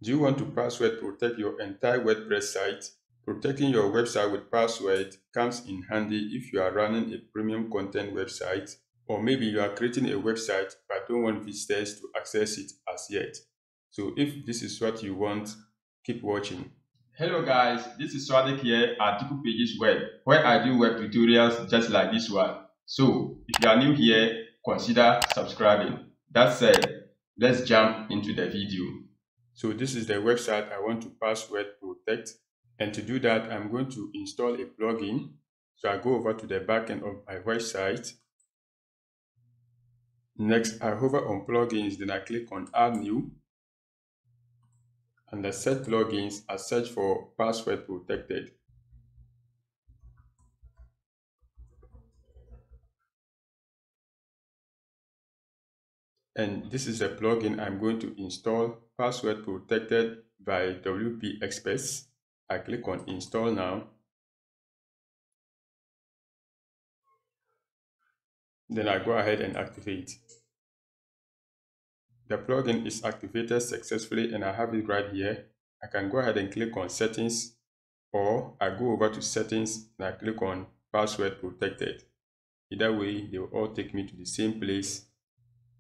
Do you want to password protect your entire WordPress site? Protecting your website with password comes in handy if you are running a premium content website, or maybe you are creating a website but don't want visitors to access it as yet. So if this is what you want, keep watching. Hello guys, this is Swadik here at Dikupages Web, where I do web tutorials just like this one. So if you are new here, consider subscribing. That said, let's jump into the video. So this is the website I want to password protect, and to do that I'm going to install a plugin. So I go over to the backend of my website. Next I hover on plugins, then I click on add new. Under set plugins I search for password protected. And this is the plugin I'm going to install, password protected by WP Experts. I click on install now. Then I go ahead and activate. The plugin is activated successfully and I have it right here. I can go ahead and click on settings, or I go over to settings and I click on password protected. Either way, they will all take me to the same place.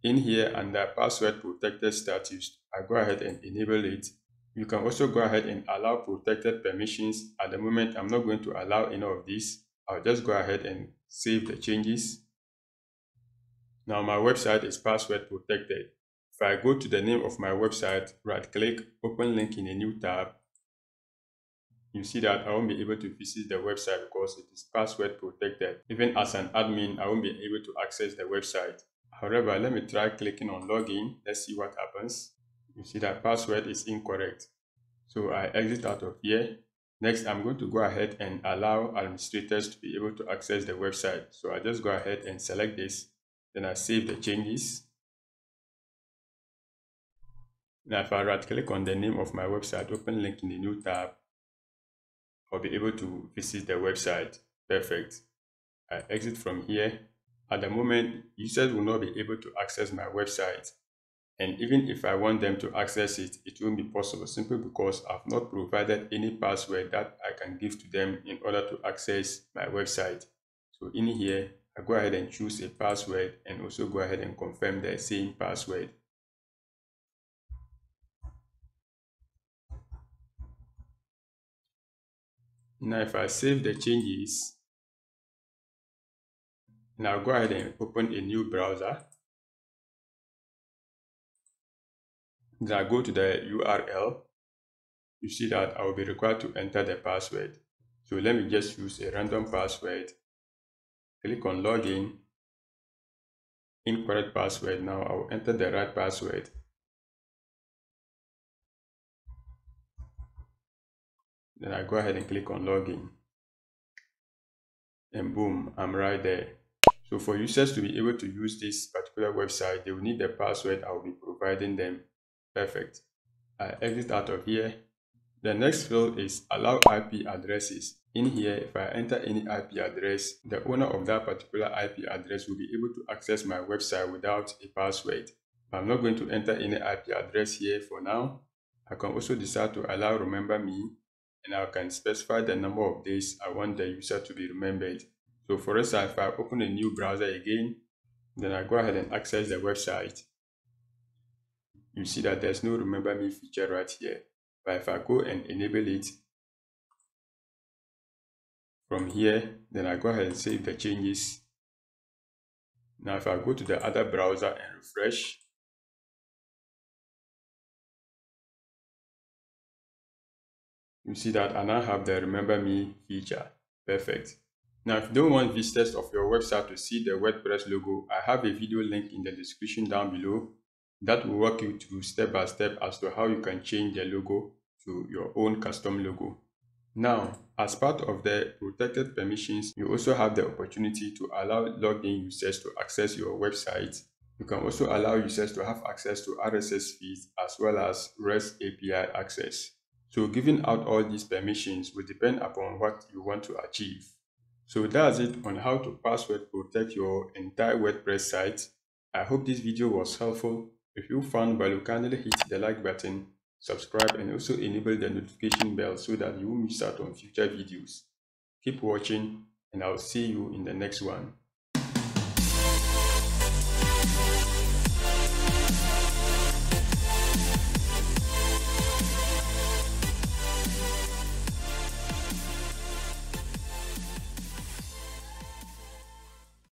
In here under password protected status, I go ahead and enable it. You can also go ahead and allow protected permissions. At the moment, I'm not going to allow any of this. I'll just go ahead and save the changes. Now my website is password protected. If I go to the name of my website, right click, open link in a new tab, you see that I won't be able to visit the website because it is password protected. Even as an admin, I won't be able to access the website. However, let me try clicking on login. Let's see what happens. You see that password is incorrect. So I exit out of here. Next, I'm going to go ahead and allow administrators to be able to access the website. So I just go ahead and select this. Then I save the changes. Now if I right click on the name of my website, open link in the new tab, I'll be able to visit the website. Perfect. I exit from here. At the moment, users will not be able to access my website. And even if I want them to access it, it won't be possible simply because I've not provided any password that I can give to them in order to access my website. So in here, I go ahead and choose a password and also go ahead and confirm the same password. Now if I save the changes, now go ahead and open a new browser. Then I go to the URL. You see that I will be required to enter the password. So let me just use a random password. Click on login. Incorrect password. Now I will enter the right password. Then I go ahead and click on login. And boom, I'm right there. So for users to be able to use this particular website, they will need the password I will be providing them. Perfect. I exit out of here. The next field is allow IP addresses. In here, if I enter any IP address, the owner of that particular IP address will be able to access my website without a password. I'm not going to enter any IP address here for now. I can also decide to allow remember me, and I can specify the number of days I want the user to be remembered. So for instance, if I open a new browser again, then I go ahead and access the website. You see that there's no remember me feature right here. But if I go and enable it from here, then I go ahead and save the changes. Now if I go to the other browser and refresh, you see that I now have the remember me feature. Perfect. Now if you don't want visitors of your website to see the WordPress logo, I have a video link in the description down below that will walk you through step by step as to how you can change the logo to your own custom logo. Now, as part of the protected permissions, you also have the opportunity to allow logged in users to access your website. You can also allow users to have access to RSS feeds as well as REST API access. So giving out all these permissions will depend upon what you want to achieve. So that's it on how to password protect your entire WordPress site. I hope this video was helpful. If you found value, kindly hit the like button, subscribe, and also enable the notification bell so that you won't miss out on future videos. Keep watching, and I'll see you in the next one.